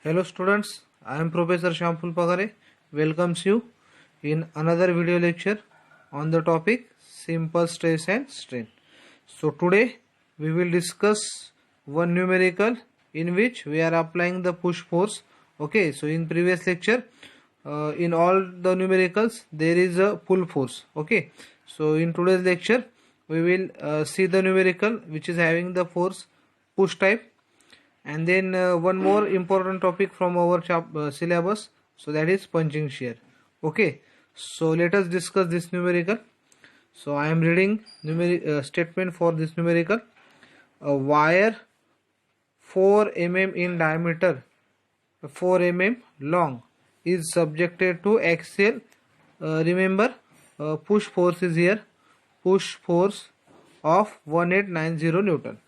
Hello students, I am Professor Shyam Pagare. Welcomes you in another video lecture on the topic simple stress and strain. So today we will discuss one numerical in which we are applying the push force. Okay, so in previous lecture in all the numericals there is a pull force. Okay, so in today's lecture we will see the numerical which is having the force push type, and then one more important topic from our syllabus, so that is punching shear. Okay, so let us discuss this numerical. So I am reading statement for this numerical. A wire 4 mm in diameter, 4 mm long, is subjected to axial, remember, push force is here, push force of 1890 Newton.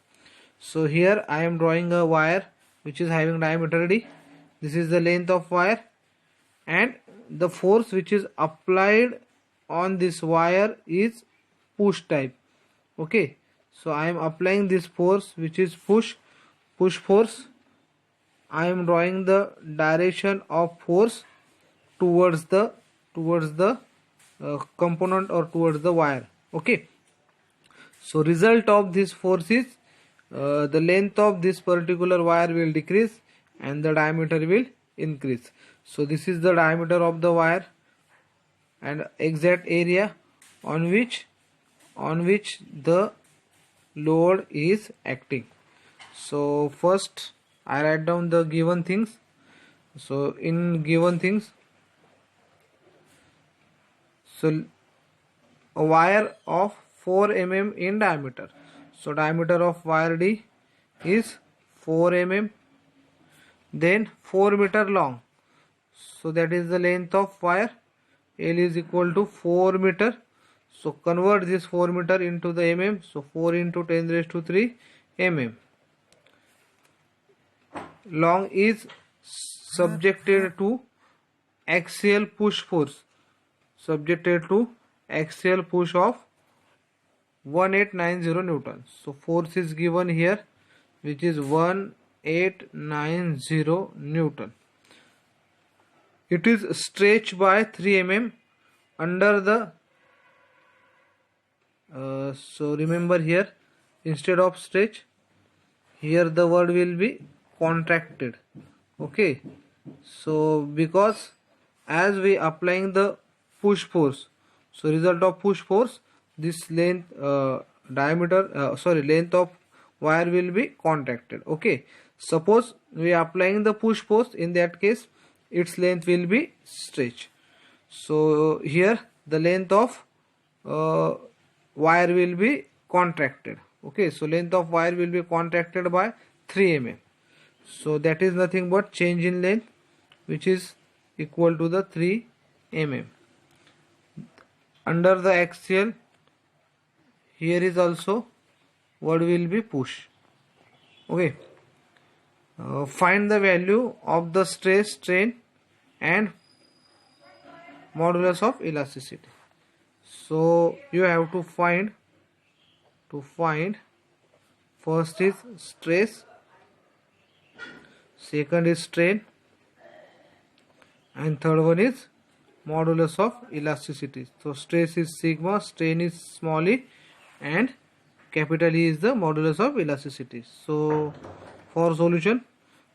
So here I am drawing a wire which is having diameter d. This is the length of wire, and the force which is applied on this wire is push type. Okay, so I am applying this force which is push force. I am drawing the direction of force towards the component or towards the wire. Okay, so result of this force is the length of this particular wire will decrease and the diameter will increase. So this is the diameter of the wire and exact area on which the load is acting. So first I write down the given things. So in given things, so a wire of 4 mm in diameter. So diameter of wire D is 4 mm, then 4 meter long. So that is the length of wire. L is equal to 4 meter. So convert this 4 meter into the mm. So 4 into 10 raised to 3 mm. Long is subjected to axial push force. Subjected to axial push of 1890 Newton. So force is given here, which is 1890 Newton. It is stretched by 3 mm under the so remember here, instead of stretch, here the word will be contracted. Okay, so because as we applying the push force, so result of push force, this length length of wire will be contracted. Okay, suppose we are applying the push force, in that case its length will be stretched. So here the length of wire will be contracted. Okay, so length of wire will be contracted by 3 mm. So that is nothing but change in length, which is equal to the 3 mm. Under the axial, here is also what will be push. Okay, find the value of the stress, strain and modulus of elasticity. So you have to find first is stress, second is strain, and third one is modulus of elasticity. So stress is sigma, strain is small e, and capital E is the modulus of elasticity. So for solution,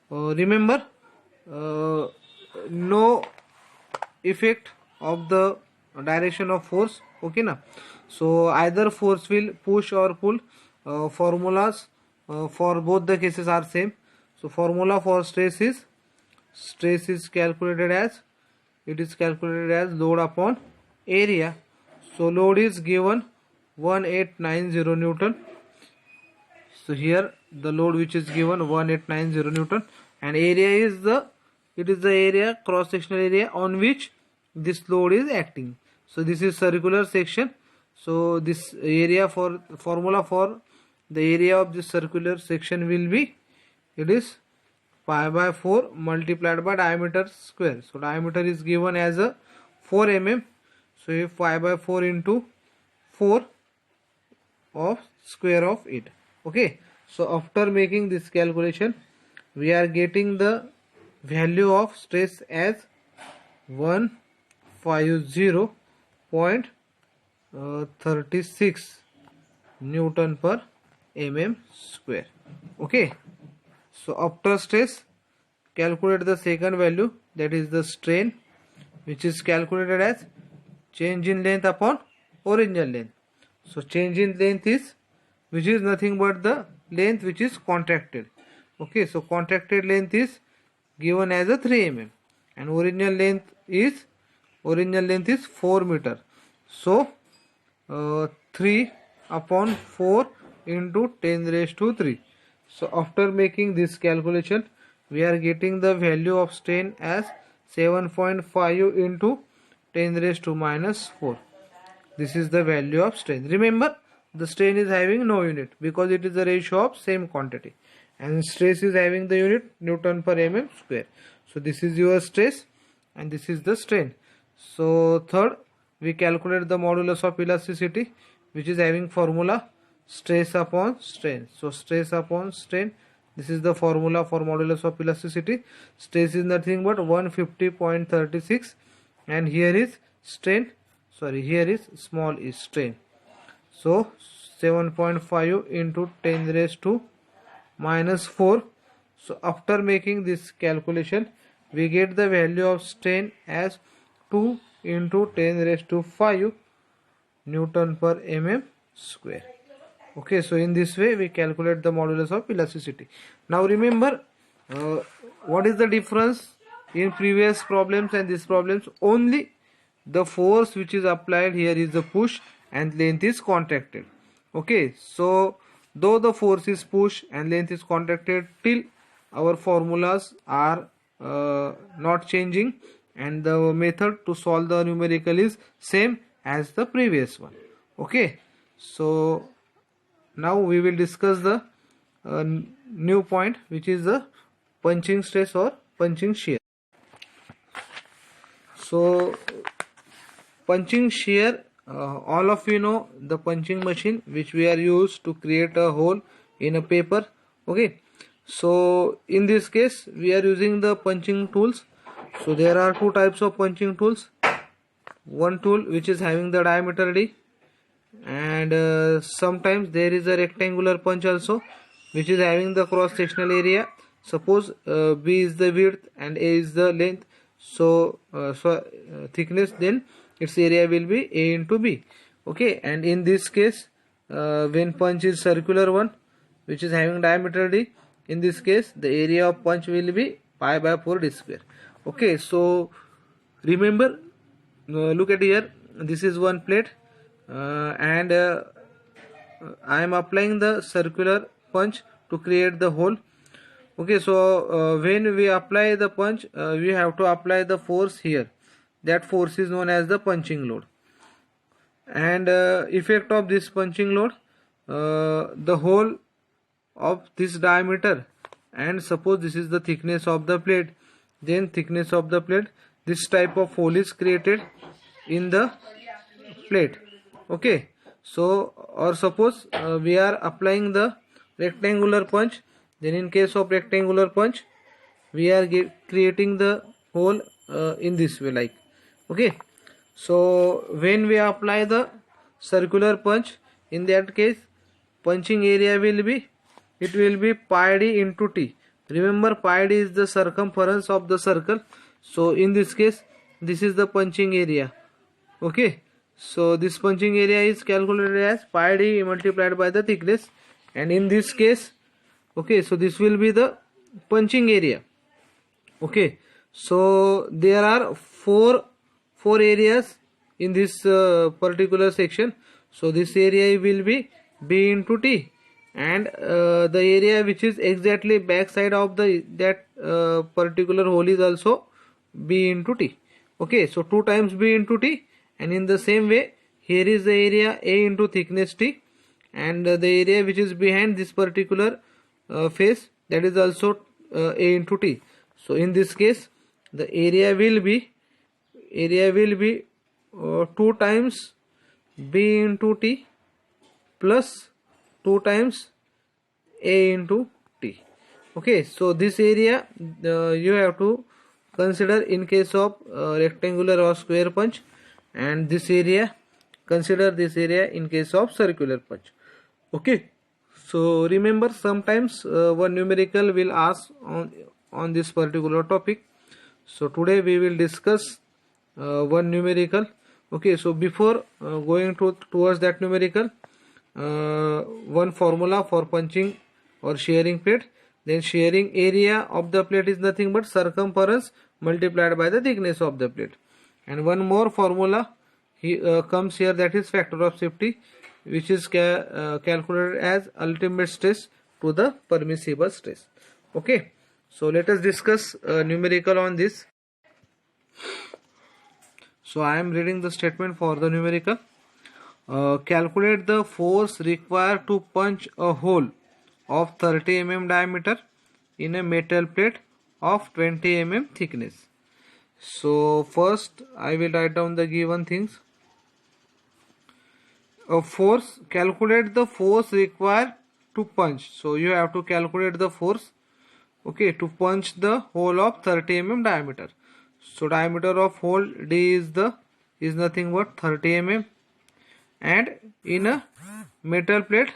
remember, no effect of the direction of force. Okay na, so either force will push or pull. Formulas for both the cases are same. So formula for stress is calculated as, it is calculated as load upon area. So load is given 1890 Newton. So here the load which is given 1890 Newton, and area is the area, cross sectional area on which this load is acting. So this is circular section. So this area, for formula for the area of this circular section will be, it is pi by 4 multiplied by diameter square. So diameter is given as a 4 mm. So if pi by 4 into 4 of square of it. Okay, so after making this calculation, we are getting the value of stress as 150.36 Newton per mm square. Okay, so after stress, calculate the second value, that is the strain, which is calculated as change in length upon original length. So change in length is, which is nothing but the length which is contracted. Okay, so contracted length is given as a 3 mm and original length is 4 meter. So 3 upon 4 into 10 raised to 3. So after making this calculation, we are getting the value of strain as 7.5 into 10 raised to minus 4. This is the value of strain. Remember, the strain is having no unit because it is the ratio of same quantity, and stress is having the unit Newton per mm square. So this is your stress and this is the strain. So third, we calculate the modulus of elasticity, which is having formula stress upon strain. So stress upon strain, this is the formula for modulus of elasticity. Stress is nothing but 150.36 and here is strain, sorry, here is small is strain. So 7.5 into 10 raised to minus 4. So after making this calculation, we get the value of strain as 2 into 10 raised to 5 Newton per mm square. Okay, so in this way we calculate the modulus of elasticity. Now remember, what is the difference in previous problems and these problems? Only the force which is applied here is the push and length is contracted. Okay, so though the force is push and length is contracted, till our formulas are not changing and the method to solve the numerical is same as the previous one. Okay, so now we will discuss the new point, which is the punching stress or punching shear. So punching shear, all of you know the punching machine which we are used to create a hole in a paper. Okay, so in this case we are using the punching tools. So there are two types of punching tools. One tool which is having the diameter D, and sometimes there is a rectangular punch also which is having the cross sectional area. Suppose B is the width and A is the length, so thickness, then its area will be A into B. Okay, and in this case when punch is circular one which is having diameter D, in this case the area of punch will be pi by 4 d square. Okay, so remember, look at here, this is one plate and I am applying the circular punch to create the hole. Okay, so when we apply the punch, we have to apply the force here. That force is known as the punching load. And effect of this punching load, the hole of this diameter, and suppose this is the thickness of the plate, then thickness of the plate, this type of hole is created in the plate. Okay, so or suppose we are applying the rectangular punch, then in case of rectangular punch we are creating the hole in this way, like. Okay, so when we apply the circular punch, in that case punching area will be, it will be pi d into t. Remember, pi d is the circumference of the circle. So in this case this is the punching area. Okay, so this punching area is calculated as pi d multiplied by the thickness, and in this case, okay, so this will be the punching area. Okay, so there are four areas in this particular section. So this area will be B into T, and the area which is exactly back side of that particular hole is also B into T. Okay, so 2 times B into T, and in the same way here is the area A into thickness T, and the area which is behind this particular face, that is also A into T. So in this case the area will be 2 times B into T plus 2 times A into T. Okay, so this area you have to consider in case of rectangular or square punch, and this area, consider this area in case of circular punch. Okay, so remember, sometimes one numerical will ask on this particular topic. So today we will discuss one numerical. Okay, so before going towards that numerical, one formula for punching or shearing plate. Then shearing area of the plate is nothing but circumference multiplied by the thickness of the plate. And one more formula comes here, that is factor of safety, which is calculated as ultimate stress to the permissible stress. Okay, so let us discuss numerical on this. So I am reading the statement for the numerical. Calculate the force required to punch a hole of 30 mm diameter in a metal plate of 20 mm thickness. So first I will write down the given things. A force, calculate the force required to punch. So you have to calculate the force, okay, to punch the hole of 30 mm diameter. So diameter of hole D is nothing but 30 mm, and in a metal plate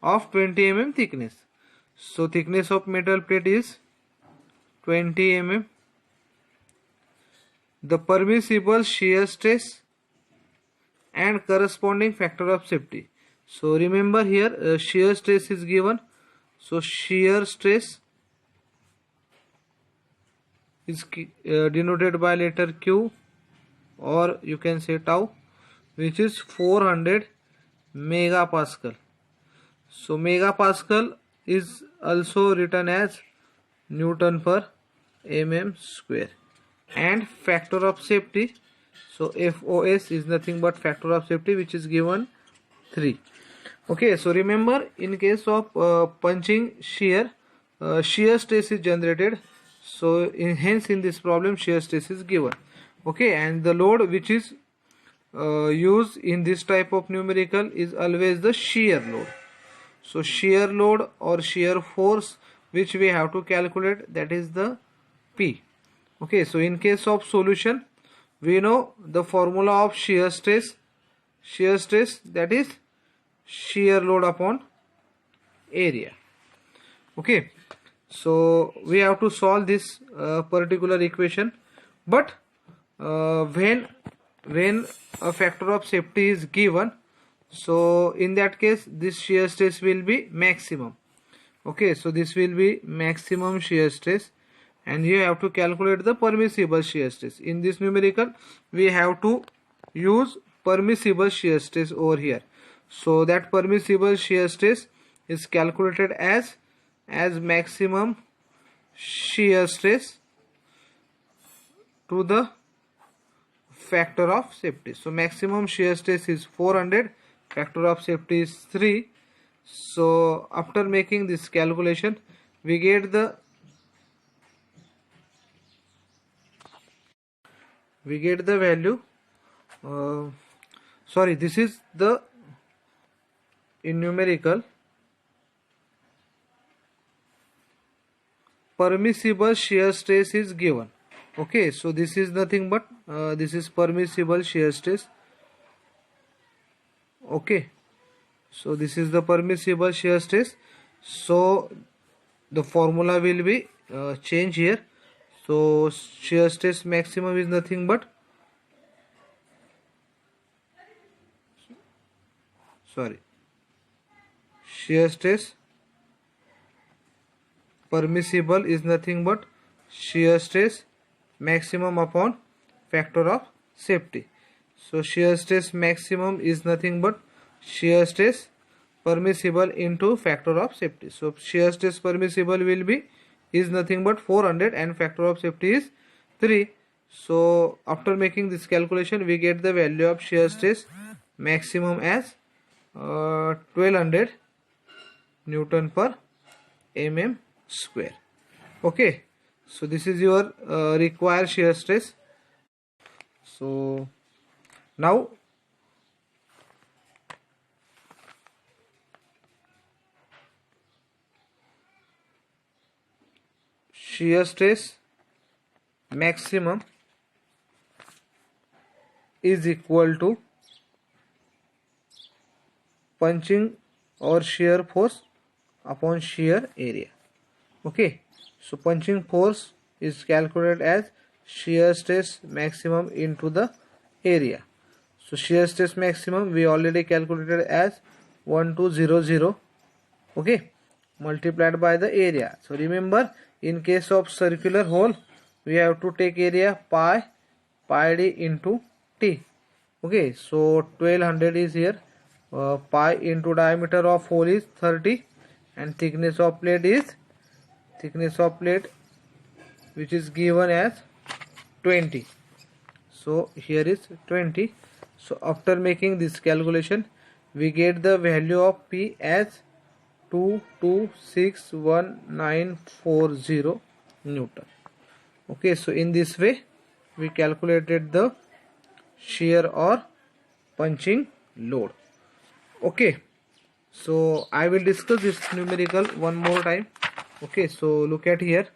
of 20 mm thickness. So thickness of metal plate is 20 mm. The permissible shear stress and corresponding factor of safety. So remember here shear stress is given. So shear stress is denoted by letter Q, or you can say tau, which is 400 megapascal. So megapascal is also written as Newton per mm square. And factor of safety, so FOS is nothing but factor of safety, which is given 3. Okay, so remember, in case of punching shear, shear stress is generated. So hence in this problem shear stress is given. Okay, and the load which is used in this type of numerical is always the shear load. So shear load or shear force which we have to calculate, that is the P. Okay, so in case of solution, we know the formula of shear stress, that is shear load upon area. Okay, so we have to solve this particular equation, but when a factor of safety is given, so in that case this shear stress will be maximum. Okay, so this will be maximum shear stress, and you have to calculate the permissible shear stress. In this numerical we have to use permissible shear stress over here. So that permissible shear stress is calculated as maximum shear stress to the factor of safety. So maximum shear stress is 400, factor of safety is 3. So after making this calculation, we get the value. Sorry, this is the in numerical permissible shear stress is given. Okay, so this is nothing but this is permissible shear stress. Okay, so this is the permissible shear stress. So the formula will be changed here. So shear stress maximum is nothing but, shear stress permissible is nothing but shear stress maximum upon factor of safety. So shear stress maximum is nothing but shear stress permissible into factor of safety. So shear stress permissible will be is nothing but 400 and factor of safety is 3. So after making this calculation, we get the value of shear stress maximum as 1200 Newton per mm square. Okay, so this is your required shear stress. So now shear stress maximum is equal to punching or shear force upon shear area. Okay, so punching force is calculated as shear stress maximum into the area. So shear stress maximum we already calculated as 1200, okay, multiplied by the area. So remember, in case of circular hole we have to take area pi d into t. Okay, so 1200 is here, pi into diameter of hole is 30 and thickness of plate which is given as 20. So here is 20. So after making this calculation we get the value of P as 2261,940 Newton. Okay, so in this way we calculated the shear or punching load. Okay, so I will discuss this numerical one more time. Okay, so look at here.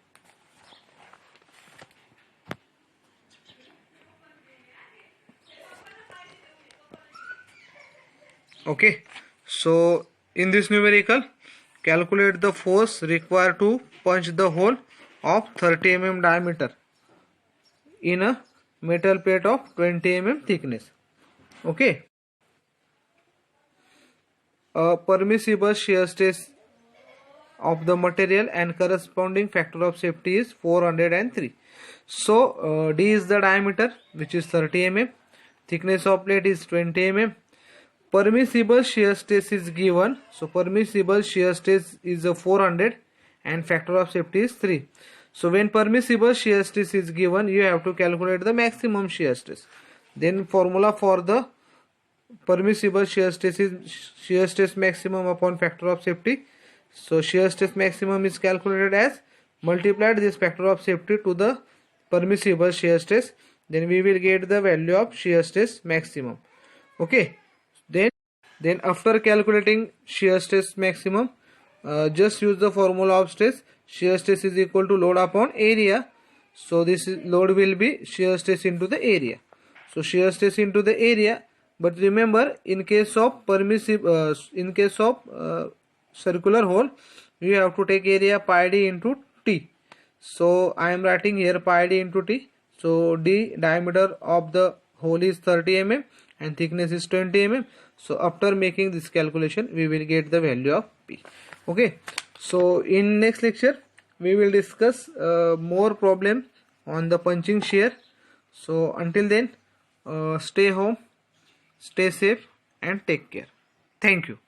Okay, so in this numerical, calculate the force required to punch the hole of 30 mm diameter in a metal plate of 20 mm thickness. Okay, a permissible shear stress of the material and corresponding factor of safety is 403. So D is the diameter, which is 30 mm, thickness of plate is 20 mm, permissible shear stress is given. So permissible shear stress is a 400 and factor of safety is 3. So when permissible shear stress is given, you have to calculate the maximum shear stress. Then formula for the permissible shear stress is shear stress maximum upon factor of safety. So shear stress maximum is calculated as multiplied this factor of safety to the permissible shear stress, then we will get the value of shear stress maximum. Okay, then after calculating shear stress maximum, just use the formula of stress. Shear stress is equal to load upon area. So this load will be shear stress into the area. So shear stress into the area. But remember, in case of circular hole, you have to take area pi d into t. So I am writing here pi d into t. So d, diameter of the hole is 30 mm and thickness is 20 mm. So after making this calculation we will get the value of P. Okay, so in next lecture we will discuss more problem on the punching shear. So until then, stay home, stay safe and take care. Thank you.